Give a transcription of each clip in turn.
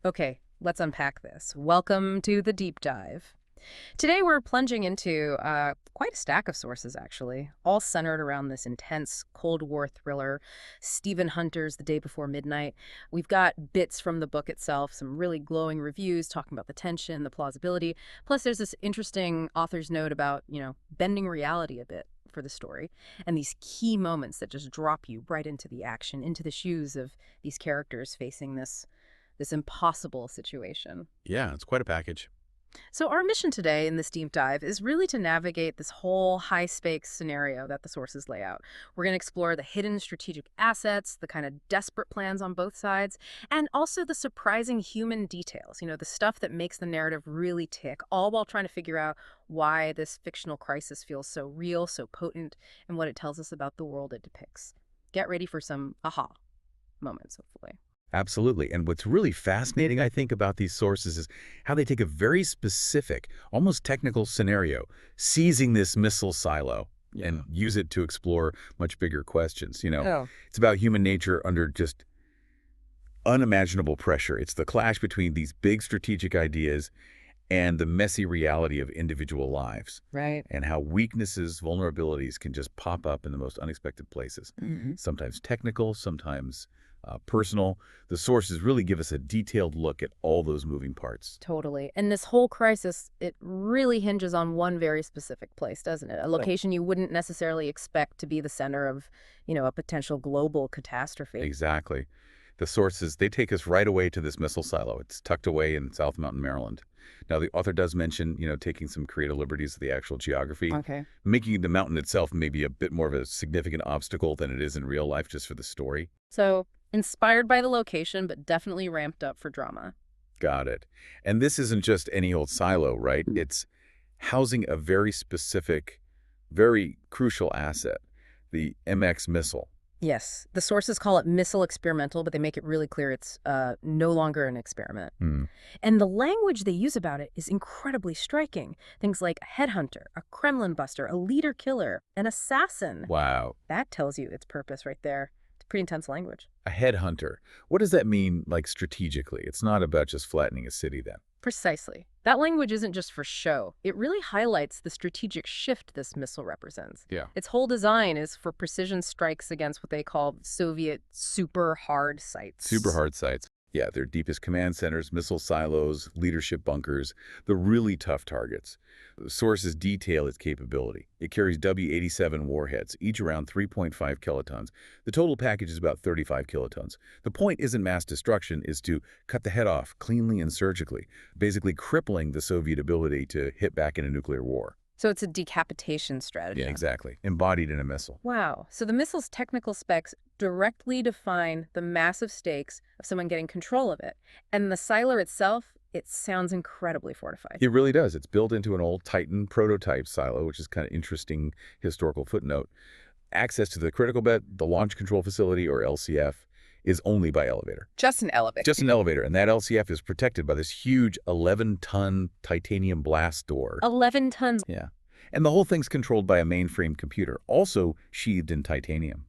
Okay, let's unpack this. Welcome to the deep dive. Today we're plunging into quite a stack of sources, actually, all centered around this intense Cold War thriller, Stephen Hunter's The Day Before Midnight. We've got bits from the book itself, some really glowing reviews talking about the tension, the plausibility. Plus, there's this interesting author's note about, bending reality a bit for the story, and these key moments that just drop you right into the action, into the shoes of these characters facing this impossible situation. Yeah, it's quite a package. So, our mission today in this deep dive is really to navigate this whole high stakes scenario that the sources lay out. We're going to explore the hidden strategic assets, the kind of desperate plans on both sides, and also the surprising human details, the stuff that makes the narrative really tick, all while trying to figure out why this fictional crisis feels so real, so potent, and what it tells us about the world it depicts. Get ready for some aha moments, hopefully. Absolutely. And what's really fascinating, I think, about these sources is how they take a very specific, almost technical scenario, seizing this missile silo, and use it to explore much bigger questions. Oh, It's about human nature under just unimaginable pressure. It's the clash between these big strategic ideas and the messy reality of individual lives, right. and how weaknesses, vulnerabilities can just pop up in the most unexpected places. Mhm. Sometimes technical, sometimes personal. The sources really give us a detailed look at all those moving parts. Totally. And this whole crisis, it really hinges on one very specific place, doesn't it? A location you wouldn't necessarily expect to be the center of, a potential global catastrophe. Exactly. The sources, they take us right away to this missile silo. It's tucked away in South Mountain, Maryland. Now, the author does mention, taking some creative liberties with the actual geography, Okay. making the mountain itself maybe a bit more of a significant obstacle than it is in real life just for the story. So, inspired by the location, but definitely ramped up for drama. Got it. And this isn't just any old silo, right? It's housing a very specific, very crucial asset, the MX missile. Yes, the sources call it missile experimental, but they make it really clear it's no longer an experiment. Hmm. And the language they use about it is incredibly striking. Things like a headhunter, a Kremlin buster, a leader killer, an assassin. Wow. That tells you its purpose right there. It's pretty intense language. A headhunter. What does that mean, like, strategically? It's not about just flattening a city then. Precisely. That language isn't just for show. It really highlights the strategic shift this missile represents. Yeah. Its whole design is for precision strikes against what they call Soviet super hard sites. Super hard sites. Yeah, their deepest command centers, missile silos, leadership bunkers, the really tough targets. The sources detail its capability. It carries W-87 warheads, each around 3.5 kilotons. The total package is about 35 kilotons. The point isn't mass destruction, is to cut the head off cleanly and surgically, basically crippling the Soviet ability to hit back in a nuclear war. So it's a decapitation strategy. Yeah, exactly. Embodied in a missile. Wow. So the missile's technical specs directly define the massive stakes of someone getting control of it. And the silo itself, it sounds incredibly fortified. It really does. It's built into an old Titan prototype silo, which is kind of interesting historical footnote. Access to the critical bed, the launch control facility, or LCF, is only by elevator. Just an elevator. Just an elevator, and that LCF is protected by this huge 11-ton titanium blast door. 11 tons. Yeah. And the whole thing's controlled by a mainframe computer, also sheathed in titanium.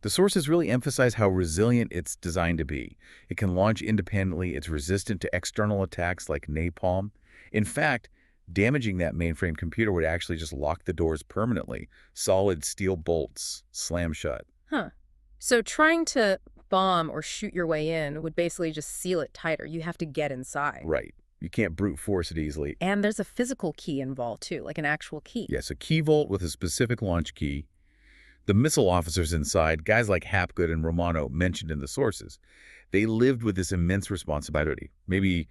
The sources really emphasize how resilient it's designed to be. It can launch independently, it's resistant to external attacks like napalm. In fact, damaging that mainframe computer would actually just lock the doors permanently. Solid steel bolts slam shut. Huh. So trying to bomb or shoot your way in would basically just seal it tighter. You have to get inside. Right. You can't brute force it easily. And there's a physical key involved too, like an actual key. Yes, a key vault with a specific launch key. The missile officers inside, guys like Hapgood and Romano mentioned in the sources, they lived with this immense responsibility. Maybe,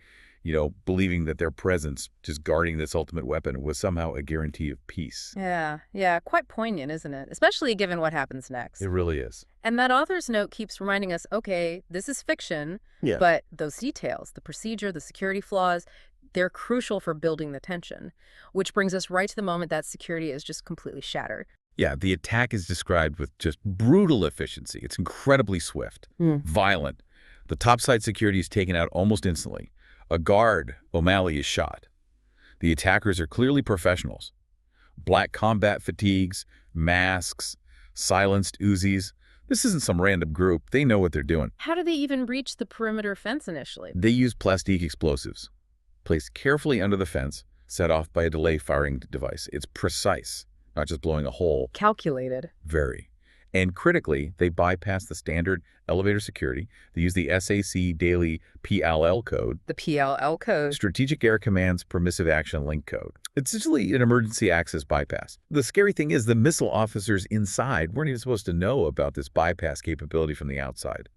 believing that their presence, just guarding this ultimate weapon, was somehow a guarantee of peace. Yeah, quite poignant, isn't it? Especially given what happens next. It really is. And that author's note keeps reminding us, okay, this is fiction, Yeah. but those details, the procedure, the security flaws, they're crucial for building the tension, which brings us right to the moment that security is just completely shattered. Yeah, the attack is described with just brutal efficiency. It's incredibly swift, violent. The topside security is taken out almost instantly. A guard, O'Malley, is shot. The attackers are clearly professionals. Black combat fatigues, masks, silenced Uzis. This isn't some random group. They know what they're doing. How do they even breach the perimeter fence initially? They use plastic explosives, placed carefully under the fence, set off by a delay firing device. It's precise, not just blowing a hole. Calculated. Very. And critically, they bypass the standard elevator security. They use the SAC daily PLL code, The PLL code. Strategic Air Command's Permissive Action Link Code. It's essentially an emergency access bypass. The scary thing is the missile officers inside weren't even supposed to know about this bypass capability from the outside.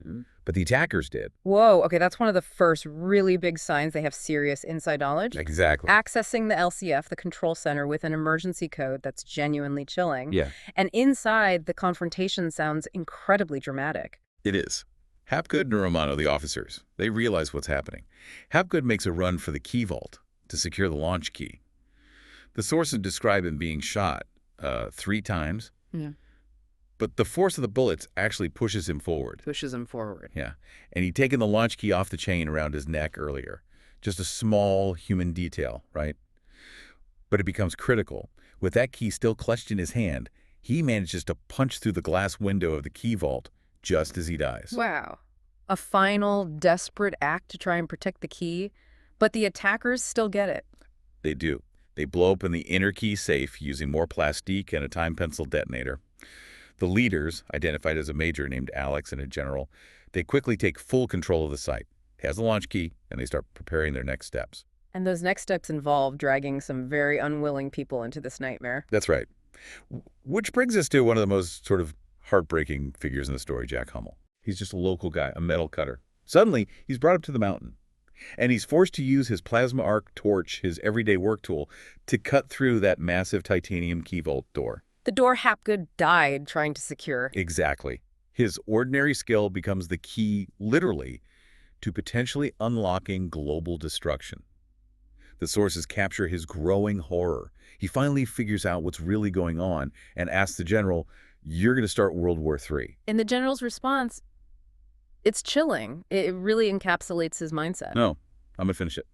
But the attackers did. Whoa, okay, that's one of the first really big signs they have serious inside knowledge. Exactly. Accessing the LCF, the control center, with an emergency code that's genuinely chilling. Yeah, And inside, the confrontation sounds incredibly dramatic. it is. Hapgood and Romano, the officers, they realize what's happening. Hapgood makes a run for the key vault to secure the launch key. The sources describe him being shot 3 times. Yeah. But the force of the bullets actually pushes him forward. Pushes him forward. Yeah. And he'd taken the launch key off the chain around his neck earlier. Just a small human detail, right? But it becomes critical. With that key still clutched in his hand, he manages to punch through the glass window of the key vault just as he dies. Wow. A final, desperate act to try and protect the key, but the attackers still get it. They do. They blow open the inner key safe using more plastique and a time pencil detonator. The leaders, identified as a major named Alex and a general, they quickly take full control of the site. He has the launch key, and they start preparing their next steps. And those next steps involve dragging some very unwilling people into this nightmare. That's right. Which brings us to one of the most sort of heartbreaking figures in the story, Jack Hummel. He's just a local guy, a metal cutter. Suddenly, he's brought up to the mountain, and he's forced to use his plasma arc torch, his everyday work tool, to cut through that massive titanium key vault door. The door Hapgood died trying to secure. Exactly. His ordinary skill becomes the key, literally, to potentially unlocking global destruction. The sources capture his growing horror. He finally figures out what's really going on and asks the general, "You're going to start World War III." In the general's response, it's chilling. It really encapsulates his mindset. "No, I'm going to finish it."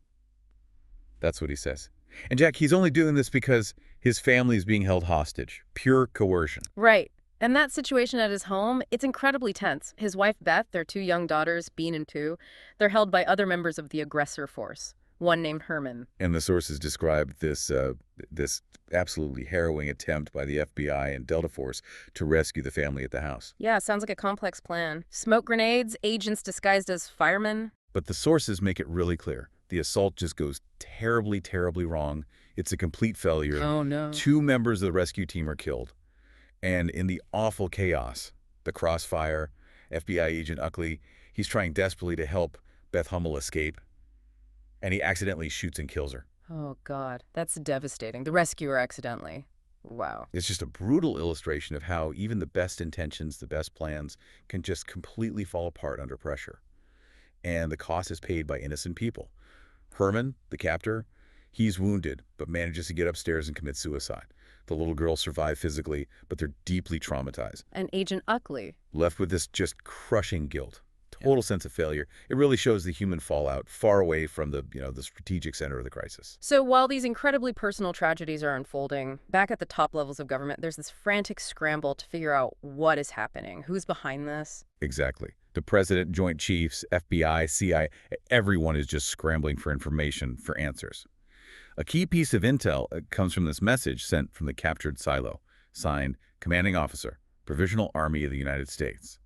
That's what he says. And Jack, he's only doing this because his family is being held hostage. Pure coercion. Right. And that situation at his home, it's incredibly tense. His wife, Beth, their 2 young daughters, Bean and 2, they're held by other members of the Aggressor Force, one named Herman. And the sources describe this absolutely harrowing attempt by the FBI and Delta Force to rescue the family at the house. Yeah, sounds like a complex plan. Smoke grenades, agents disguised as firemen. But the sources make it really clear. The assault just goes terribly, terribly wrong. It's a complete failure. Oh, no. 2 members of the rescue team are killed. And in the awful chaos, the crossfire, FBI agent Uckley, he's trying desperately to help Beth Hummel escape. And he accidentally shoots and kills her. Oh, God. That's devastating. The rescuer accidentally. Wow. It's just a brutal illustration of how even the best intentions, the best plans, can just completely fall apart under pressure. And the cost is paid by innocent people. Herman, the captor, he's wounded, but manages to get upstairs and commit suicide. The little girls survive physically, but they're deeply traumatized. And Agent Uckley. Left with this just crushing guilt, total sense of failure. It really shows the human fallout far away from the strategic center of the crisis. So while these incredibly personal tragedies are unfolding, back at the top levels of government, there's this frantic scramble to figure out what is happening. Who's behind this? Exactly. The president, Joint Chiefs, FBI, CIA, everyone is just scrambling for information, for answers. A key piece of intel comes from this message sent from the captured silo, signed Commanding Officer, Provisional Army of the United States.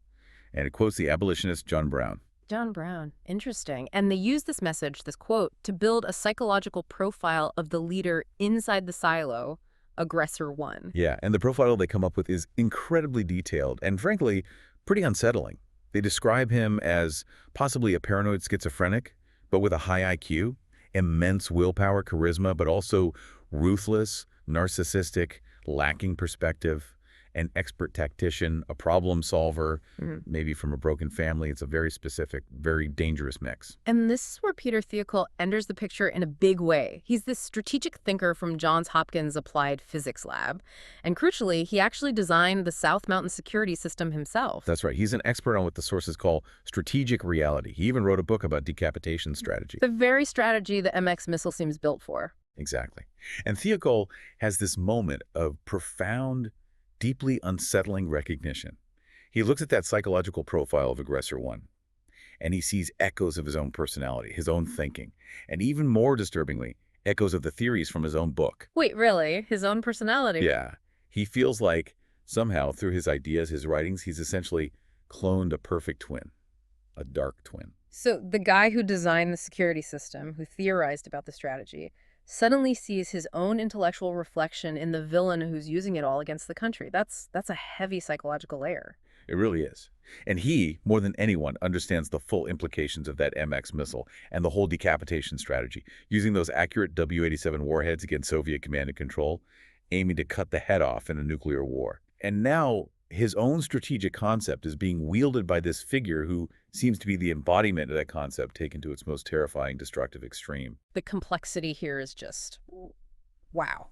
And it quotes the abolitionist John Brown. John Brown. Interesting. And they use this message, this quote, to build a psychological profile of the leader inside the silo, Aggressor 1. Yeah, and the profile they come up with is incredibly detailed and, frankly, pretty unsettling. They describe him as possibly a paranoid schizophrenic, but with a high IQ, immense willpower, charisma, but also ruthless, narcissistic, lacking perspective, an expert tactician, a problem solver, maybe from a broken family. It's a very specific, very dangerous mix. And this is where Peter Thiokol enters the picture in a big way. He's this strategic thinker from Johns Hopkins Applied Physics Lab. And crucially, he actually designed the South Mountain security system himself. That's right. He's an expert on what the sources call strategic reality. He even wrote a book about decapitation strategy. The very strategy the MX missile seems built for. Exactly. And Thiokol has this moment of profound, deeply unsettling recognition. He looks at that psychological profile of Aggressor 1, and he sees echoes of his own personality, his own thinking, and even more disturbingly, echoes of the theories from his own book. Wait, really? His own personality? Yeah, he feels like somehow through his ideas, his writings, he's essentially cloned a perfect twin, a dark twin. So the guy who designed the security system, who theorized about the strategy, suddenly sees his own intellectual reflection in the villain who's using it all against the country. That's a heavy psychological layer. It really is. And he, more than anyone, understands the full implications of that MX missile and the whole decapitation strategy, using those accurate W-87 warheads against Soviet command and control, aiming to cut the head off in a nuclear war. And now his own strategic concept is being wielded by this figure who seems to be the embodiment of that concept taken to its most terrifying, destructive extreme. The complexity here is just wow.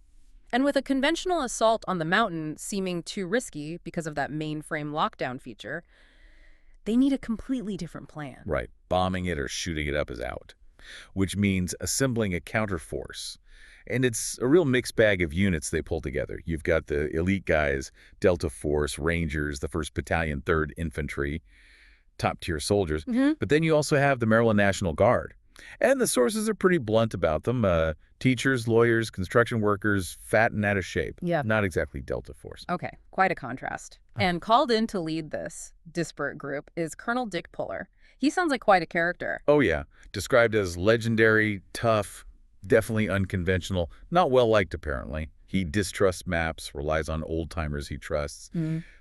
And with a conventional assault on the mountain seeming too risky because of that mainframe lockdown feature, they need a completely different plan. Right. Bombing it or shooting it up is out, which means assembling a counterforce. And it's a real mixed bag of units they pull together. You've got the elite guys, Delta Force, Rangers, the 1st Battalion, 3rd Infantry, top-tier soldiers. But then you also have the Maryland National Guard. And the sources are pretty blunt about them. Teachers, lawyers, construction workers, fat and out of shape. Yeah. Not exactly Delta Force. Okay, quite a contrast. And called in to lead this disparate group is Colonel Dick Puller. He sounds like quite a character. Oh, yeah. Described as legendary, tough, definitely unconventional, not well-liked, apparently. He distrusts maps, relies on old-timers he trusts.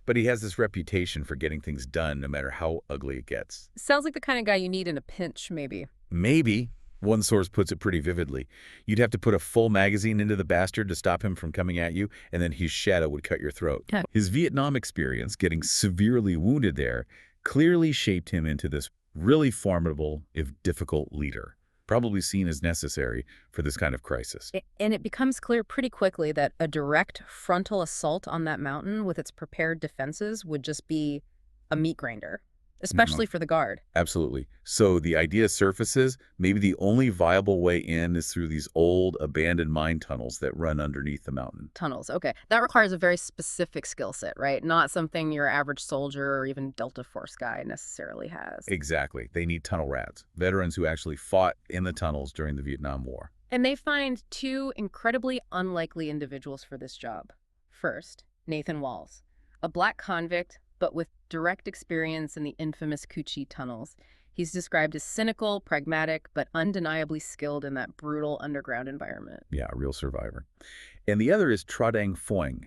But he has this reputation for getting things done no matter how ugly it gets. Sounds like the kind of guy you need in a pinch, maybe. Maybe. One source puts it pretty vividly. You'd have to put a full magazine into the bastard to stop him from coming at you, and then his shadow would cut your throat. Yeah. His Vietnam experience, getting severely wounded there, clearly shaped him into this really formidable, if difficult, leader, probably seen as necessary for this kind of crisis. And it becomes clear pretty quickly that a direct frontal assault on that mountain with its prepared defenses would just be a meat grinder, especially for the Guard. Absolutely. So the idea surfaces, maybe the only viable way in is through these old abandoned mine tunnels that run underneath the mountain. Tunnels, okay. That requires a very specific skill set, right? Not something your average soldier or even Delta Force guy necessarily has. Exactly. They need tunnel rats, veterans who actually fought in the tunnels during the Vietnam War. And they find two incredibly unlikely individuals for this job. First, Nathan Walls, a black convict, but with direct experience in the infamous Cu Chi tunnels. He's described as cynical, pragmatic, but undeniably skilled in that brutal underground environment. Yeah, a real survivor. And the other is Tradang Phuong,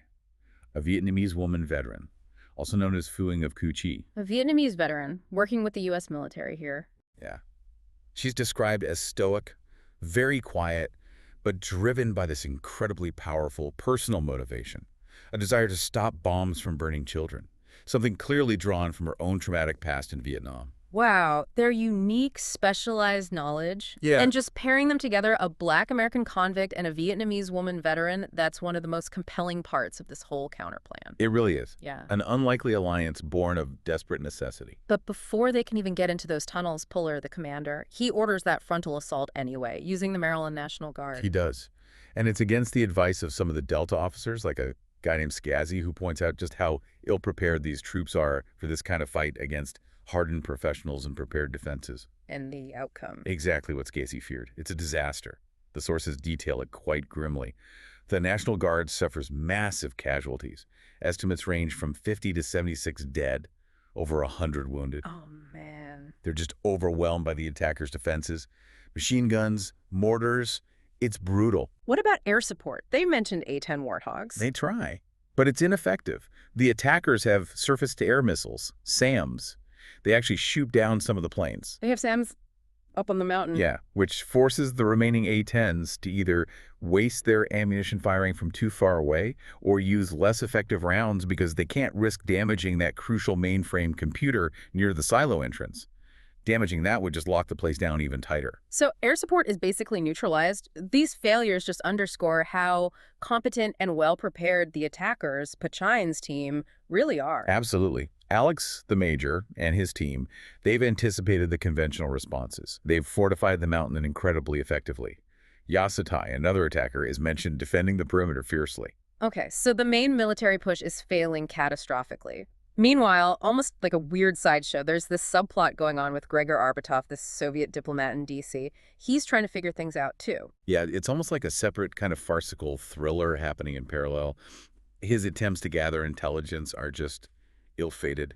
a Vietnamese woman veteran, also known as Phuong of Cu Chi. A Vietnamese veteran working with the U.S. military here. Yeah. She's described as stoic, very quiet, but driven by this incredibly powerful personal motivation, a desire to stop bombs from burning children, something clearly drawn from her own traumatic past in Vietnam. Wow, their unique, specialized knowledge. Yeah. And just pairing them together, a black American convict and a Vietnamese woman veteran, that's one of the most compelling parts of this whole counterplan. It really is. Yeah. An unlikely alliance born of desperate necessity. But before they can even get into those tunnels, Puller, the commander, he orders that frontal assault anyway, using the Maryland National Guard. He does. And it's against the advice of some of the Delta officers, like a guy named Scazzi, who points out just how ill-prepared these troops are for this kind of fight against hardened professionals and prepared defenses. And the outcome. Exactly what Scazzi feared. It's a disaster. The sources detail it quite grimly. The National Guard suffers massive casualties. Estimates range from 50 to 76 dead, over 100 wounded. Oh, man. They're just overwhelmed by the attackers' defenses. Machine guns, mortars. It's brutal. What about air support? They mentioned A-10 Warthogs. They try, but it's ineffective. The attackers have surface-to-air missiles, SAMs. They actually shoot down some of the planes. They have SAMs up on the mountain. Yeah, which forces the remaining A-10s to either waste their ammunition firing from too far away or use less effective rounds because they can't risk damaging that crucial mainframe computer near the silo entrance. Damaging that would just lock the place down even tighter. So air support is basically neutralized. These failures just underscore how competent and well-prepared the attackers, Pachine's team, really are. Absolutely. Alex, the major, and his team, they've anticipated the conventional responses. They've fortified the mountain incredibly effectively. Yasatai, another attacker, is mentioned defending the perimeter fiercely. Okay, so the main military push is failing catastrophically. Meanwhile, almost like a weird sideshow, there's this subplot going on with Gregor Arbatov, this Soviet diplomat in D.C. He's trying to figure things out, too. Yeah, it's almost like a separate kind of farcical thriller happening in parallel. His attempts to gather intelligence are just ill-fated.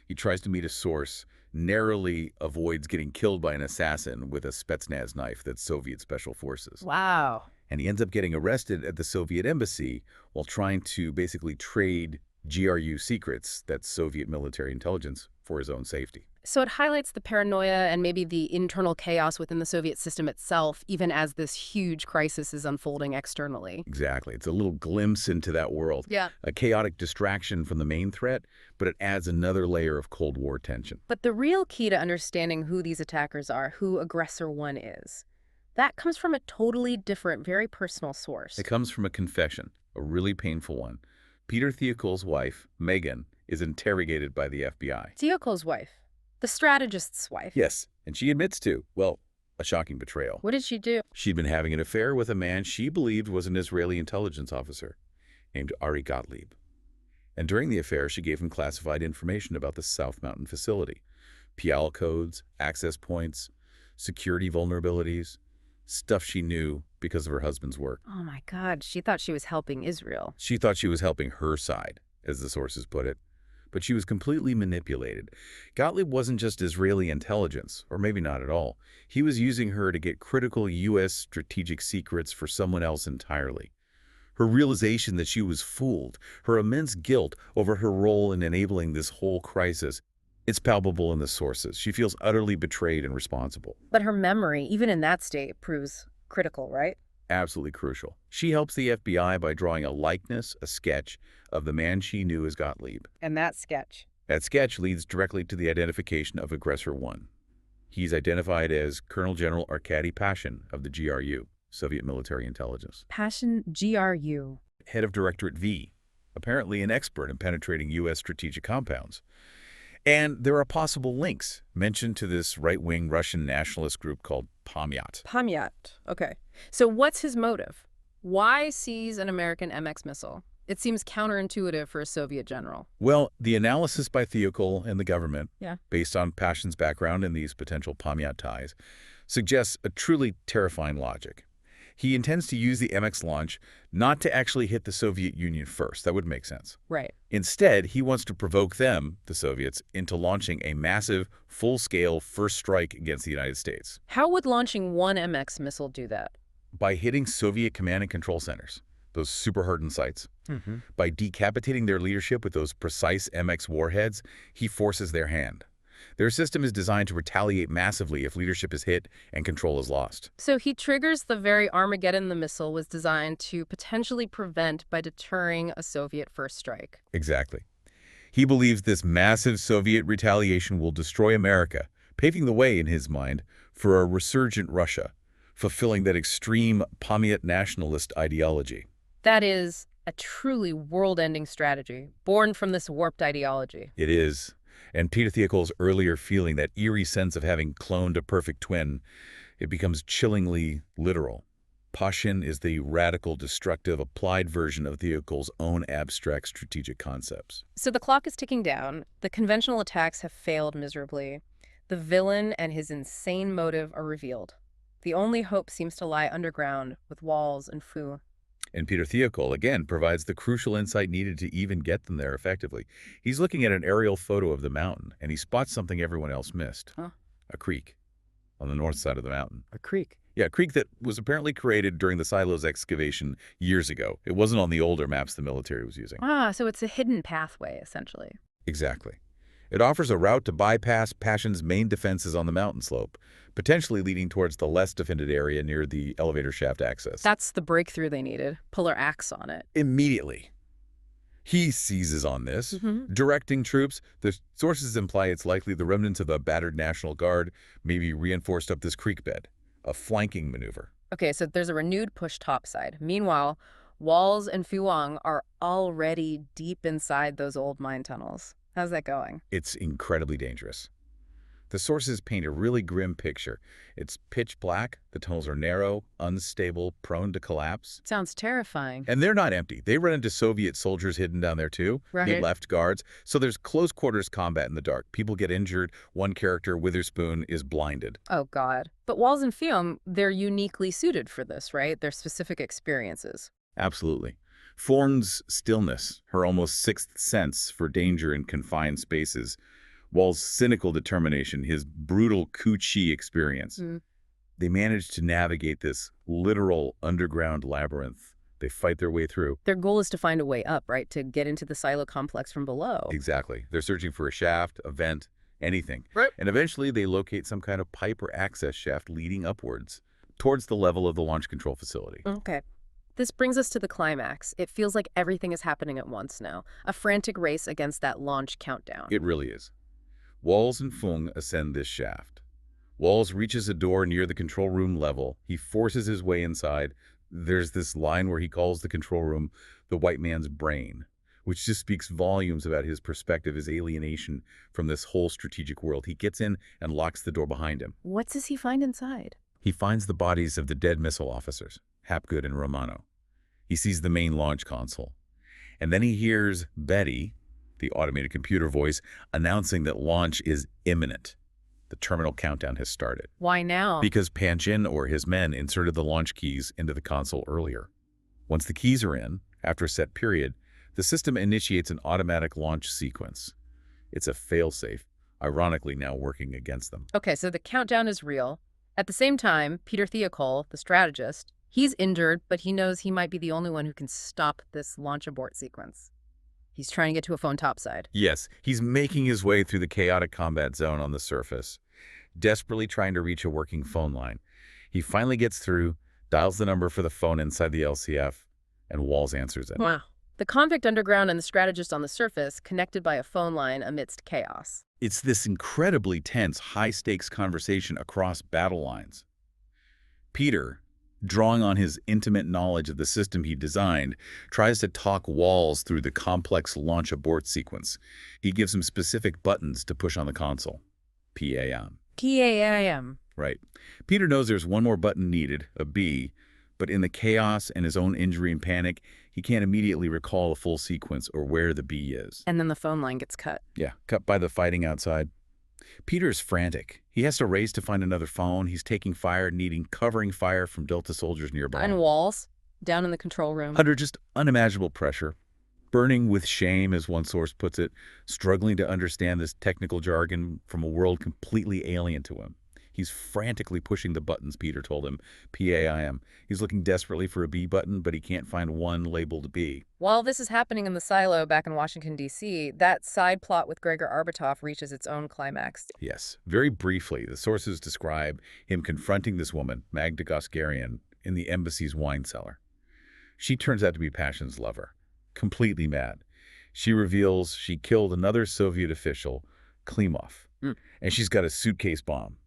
He tries to meet a source, narrowly avoids getting killed by an assassin with a Spetsnaz knife that's Soviet Special Forces. Wow. And he ends up getting arrested at the Soviet embassy while trying to basically trade GRU secrets, that's Soviet military intelligence, for his own safety. So it highlights the paranoia and maybe the internal chaos within the Soviet system itself, even as this huge crisis is unfolding externally. Exactly. It's a little glimpse into that world. Yeah. A chaotic distraction from the main threat, but it adds another layer of Cold War tension. But the real key to understanding who these attackers are, who Aggressor One is, that comes from a totally different, very personal source. It comes from a confession, a really painful one. Peter Thiokol's wife, Megan, is interrogated by the FBI. Thiokol's wife. The strategist's wife. Yes, and she admits to, well, a shocking betrayal. What did she do? She'd been having an affair with a man she believed was an Israeli intelligence officer named Ari Gottlieb. And during the affair, she gave him classified information about the South Mountain facility. PL codes, access points, security vulnerabilities, stuff she knew because of her husband's work. Oh my God, she thought she was helping Israel. She thought she was helping her side, as the sources put it. But she was completely manipulated. Gottlieb wasn't just Israeli intelligence, or maybe not at all. He was using her to get critical U.S. strategic secrets for someone else entirely. Her realization that she was fooled, her immense guilt over her role in enabling this whole crisis, it's palpable in the sources. She feels utterly betrayed and responsible. But her memory, even in that state, proves critical, right? Absolutely crucial. She helps the FBI by drawing a likeness, a sketch, of the man she knew as Gottlieb. And that sketch. That sketch leads directly to the identification of Aggressor One. He's identified as Colonel General Arkady Pashin of the GRU, Soviet Military Intelligence. Passion GRU. Head of Directorate V, apparently an expert in penetrating U.S. strategic compounds. And there are possible links mentioned to this right-wing Russian nationalist group called Pamyat. Pamyat. Okay. So what's his motive? Why seize an American MX missile? It seems counterintuitive for a Soviet general. Well, the analysis by Thiokol and the government, Yeah. based on Pashin's background and these potential Pamyat ties, suggests a truly terrifying logic. He intends to use the MX launch not to actually hit the Soviet Union first. That would make sense. Right. Instead, he wants to provoke them, the Soviets, into launching a massive, full-scale first strike against the United States. How would launching one MX missile do that? By hitting Soviet command and control centers, those super hardened sites. By decapitating their leadership with those precise MX warheads, he forces their hand. Their system is designed to retaliate massively if leadership is hit and control is lost. So he triggers the very Armageddon the missile was designed to potentially prevent by deterring a Soviet first strike. Exactly. He believes this massive Soviet retaliation will destroy America, paving the way, in his mind, for a resurgent Russia, fulfilling that extreme Pamyat nationalist ideology. That is a truly world-ending strategy, born from this warped ideology. It is. And Peter Thiokol's earlier feeling, that eerie sense of having cloned a perfect twin, it becomes chillingly literal. Pashin is the radical, destructive, applied version of Thiokol's own abstract strategic concepts. So the clock is ticking down. The conventional attacks have failed miserably. The villain and his insane motive are revealed. The only hope seems to lie underground with Walls and Fu. And Peter Thiokol, again, provides the crucial insight needed to even get them there effectively. He's looking at an aerial photo of the mountain, and he spots something everyone else missed. Huh? A creek on the north side of the mountain. A creek. Yeah, a creek that was apparently created during the silos excavation years ago. It wasn't on the older maps the military was using. Ah, so it's a hidden pathway, essentially. Exactly. It offers a route to bypass Pashin's main defenses on the mountain slope, potentially leading towards the less defended area near the elevator shaft access. That's the breakthrough they needed. Pull her axe on it. Immediately, he seizes on this, directing troops. The sources imply it's likely the remnants of a battered National Guard may be reinforced up this creek bed, a flanking maneuver. Okay, so there's a renewed push topside. Meanwhile, Walls and Fuang are already deep inside those old mine tunnels. How's that going? It's incredibly dangerous. The sources paint a really grim picture. It's pitch black, the tunnels are narrow, unstable, prone to collapse. Sounds terrifying. And they're not empty. They run into Soviet soldiers hidden down there too. They Right. left guards. So there's close quarters combat in the dark. People get injured. One character, Witherspoon, is blinded. Oh, God. But Walls and Fiume, they're uniquely suited for this, right? They're specific experiences. Absolutely. Thorne's stillness, her almost sixth sense for danger in confined spaces, Wall's cynical determination, his brutal Ku-Chi experience. Mm. They manage to navigate this literal underground labyrinth. They fight their way through. Their goal is to find a way up, right? To get into the silo complex from below. Exactly. They're searching for a shaft, a vent, anything. Right. And eventually they locate some kind of pipe or access shaft leading upwards towards the level of the launch control facility. Okay. This brings us to the climax. It feels like everything is happening at once now. A frantic race against that launch countdown. It really is. Walls and Fung ascend this shaft. Walls reaches a door near the control room level. He forces his way inside. There's this line where he calls the control room the white man's brain, which just speaks volumes about his perspective, his alienation from this whole strategic world. He gets in and locks the door behind him. What does he find inside? He finds the bodies of the dead missile officers, Hapgood and Romano. He sees the main launch console. And then he hears Betty, the automated computer voice, announcing that launch is imminent. The terminal countdown has started. Why now? Because Panjin or his men inserted the launch keys into the console earlier. Once the keys are in, after a set period, the system initiates an automatic launch sequence. It's a failsafe, ironically now working against them. Okay, so the countdown is real. At the same time, Peter Thiokol, the strategist, he's injured, but he knows he might be the only one who can stop this launch abort sequence. He's trying to get to a phone topside. Yes, he's making his way through the chaotic combat zone on the surface, desperately trying to reach a working phone line. He finally gets through, dials the number for the phone inside the LCF, and Walls answers it. Wow. The convict underground and the strategist on the surface connected by a phone line amidst chaos. It's this incredibly tense, high-stakes conversation across battle lines. Peter, drawing on his intimate knowledge of the system he designed, tries to talk Walls through the complex launch abort sequence. He gives him specific buttons to push on the console. PAM. PAM. Right. Peter knows there's one more button needed, a B, but in the chaos and his own injury and panic, he can't immediately recall the full sequence or where the B is. And then the phone line gets cut. Yeah, cut by the fighting outside. Peter's frantic. He has to race to find another phone. He's taking fire, needing covering fire from Delta soldiers nearby. And Walls, down in the control room. Under just unimaginable pressure, burning with shame, as one source puts it, struggling to understand this technical jargon from a world completely alien to him. He's frantically pushing the buttons Peter told him, PAIM. He's looking desperately for a B button, but he can't find one labeled B. While this is happening in the silo back in Washington, D.C., that side plot with Gregor Arbutov reaches its own climax. Yes. Very briefly, the sources describe him confronting this woman, Magda Goskarian, in the embassy's wine cellar. She turns out to be Passion's lover, completely mad. She reveals she killed another Soviet official, Klimov, and she's got a suitcase bomb.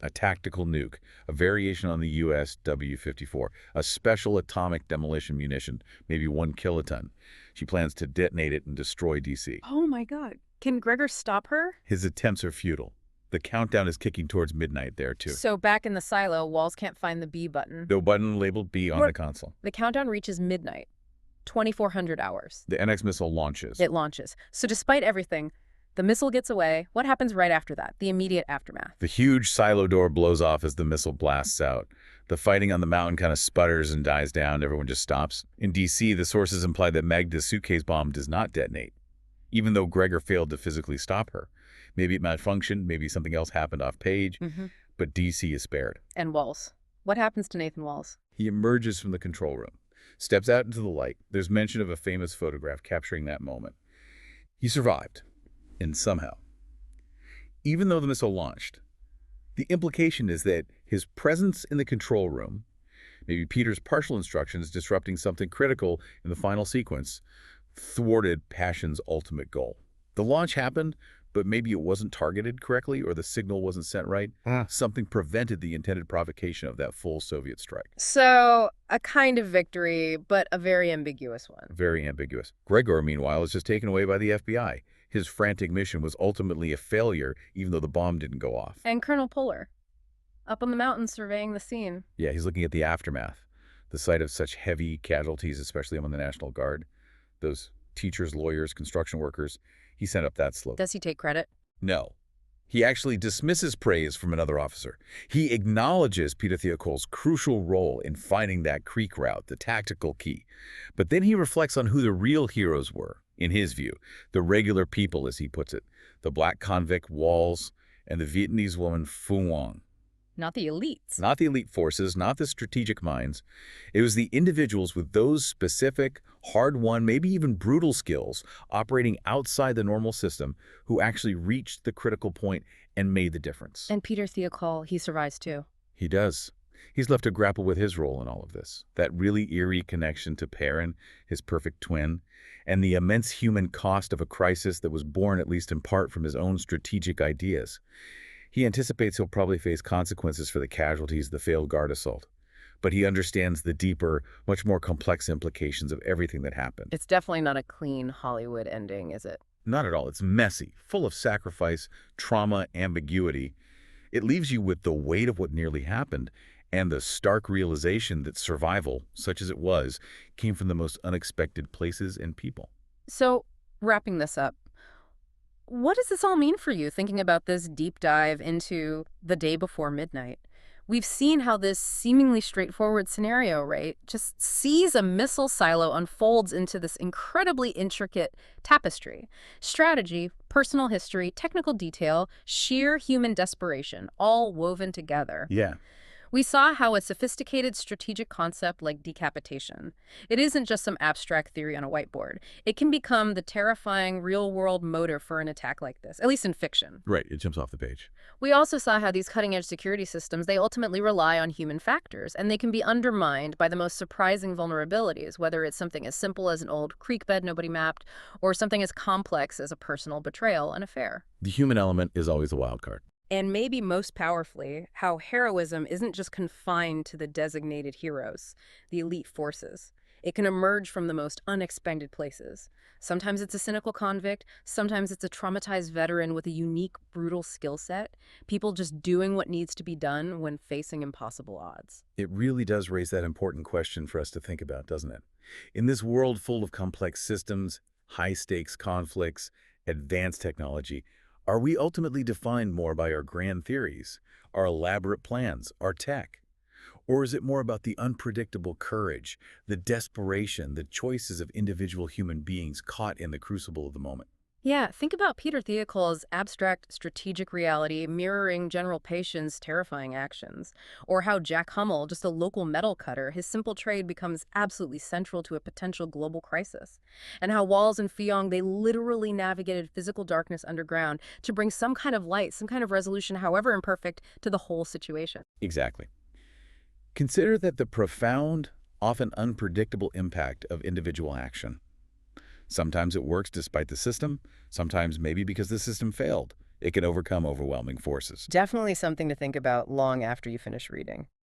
A tactical nuke, a variation on the U.S. W-54, a special atomic demolition munition, maybe 1 kiloton. She plans to detonate it and destroy D.C. Oh my God. Can Gregor stop her? His attempts are futile. The countdown is kicking towards midnight there, too. So back in the silo, Walls can't find the B button. No button labeled B on the console. The countdown reaches midnight, 2,400 hours. The NX missile launches. It launches. So despite everything, the missile gets away. What happens right after that? The immediate aftermath. The huge silo door blows off as the missile blasts out. The fighting on the mountain kind of sputters and dies down. Everyone just stops. In D.C., the sources imply that Magda's suitcase bomb does not detonate, even though Gregor failed to physically stop her. Maybe it malfunctioned, maybe something else happened off-page, but D.C. is spared. And Walls. What happens to Nathan Walls? He emerges from the control room, steps out into the light. There's mention of a famous photograph capturing that moment. He survived. And somehow, even though the missile launched, the implication is that his presence in the control room, maybe Peter's partial instructions disrupting something critical in the final sequence, thwarted Passion's ultimate goal. The launch happened, but maybe it wasn't targeted correctly or the signal wasn't sent right. Something prevented the intended provocation of that full Soviet strike. So, a kind of victory, but a very ambiguous one. Very ambiguous. Gregor, meanwhile, is just taken away by the FBI. His frantic mission was ultimately a failure, even though the bomb didn't go off. And Colonel Puller, up on the mountain surveying the scene. Yeah, he's looking at the aftermath, the site of such heavy casualties, especially among the National Guard. Those teachers, lawyers, construction workers. He sent up that slope. Does he take credit? No. He actually dismisses praise from another officer. He acknowledges Peter Thiokol's crucial role in finding that creek route, the tactical key. But then he reflects on who the real heroes were, in his view, the regular people, as he puts it, the black convict Walls and the Vietnamese woman Phu Nguyen. Not the elites. Not the elite forces, not the strategic minds. It was the individuals with those specific, hard-won, maybe even brutal skills operating outside the normal system who actually reached the critical point and made the difference. And Peter Thiokol, he survives too. He does. He's left to grapple with his role in all of this, that really eerie connection to Perrin, his perfect twin, and the immense human cost of a crisis that was born at least in part from his own strategic ideas. He anticipates he'll probably face consequences for the casualties of the failed guard assault, but he understands the deeper, much more complex implications of everything that happened. It's definitely not a clean Hollywood ending, is it? Not at all. It's messy, full of sacrifice, trauma, ambiguity. It leaves you with the weight of what nearly happened and the stark realization that survival, such as it was, came from the most unexpected places and people. So, wrapping this up, what does this all mean for you, thinking about this deep dive into the day before midnight? We've seen how this seemingly straightforward scenario, right, just sees a missile silo unfolds into this incredibly intricate tapestry. Strategy, personal history, technical detail, sheer human desperation, all woven together. Yeah. We saw how a sophisticated strategic concept like decapitation, it isn't just some abstract theory on a whiteboard. It can become the terrifying real-world motive for an attack like this, at least in fiction. Right, it jumps off the page. We also saw how these cutting-edge security systems, they ultimately rely on human factors, and they can be undermined by the most surprising vulnerabilities, whether it's something as simple as an old creek bed nobody mapped, or something as complex as a personal betrayal and affair. The human element is always the wild card. And maybe most powerfully, how heroism isn't just confined to the designated heroes, the elite forces. It can emerge from the most unexpected places. Sometimes it's a cynical convict, sometimes it's a traumatized veteran with a unique, brutal skill set, people just doing what needs to be done when facing impossible odds. It really does raise that important question for us to think about, doesn't it? In this world full of complex systems, high-stakes conflicts, advanced technology, are we ultimately defined more by our grand theories, our elaborate plans, our tech? Or is it more about the unpredictable courage, the desperation, the choices of individual human beings caught in the crucible of the moment? Yeah, think about Peter Thiokol's abstract strategic reality mirroring General Patien's terrifying actions. Or how Jack Hummel, just a local metal cutter, his simple trade becomes absolutely central to a potential global crisis. And how Walls and Fiong, they literally navigated physical darkness underground to bring some kind of light, some kind of resolution, however imperfect, to the whole situation. Exactly. Consider that the profound, often unpredictable impact of individual action. Sometimes it works despite the system, sometimes maybe because the system failed. It can overcome overwhelming forces. Definitely something to think about long after you finish reading.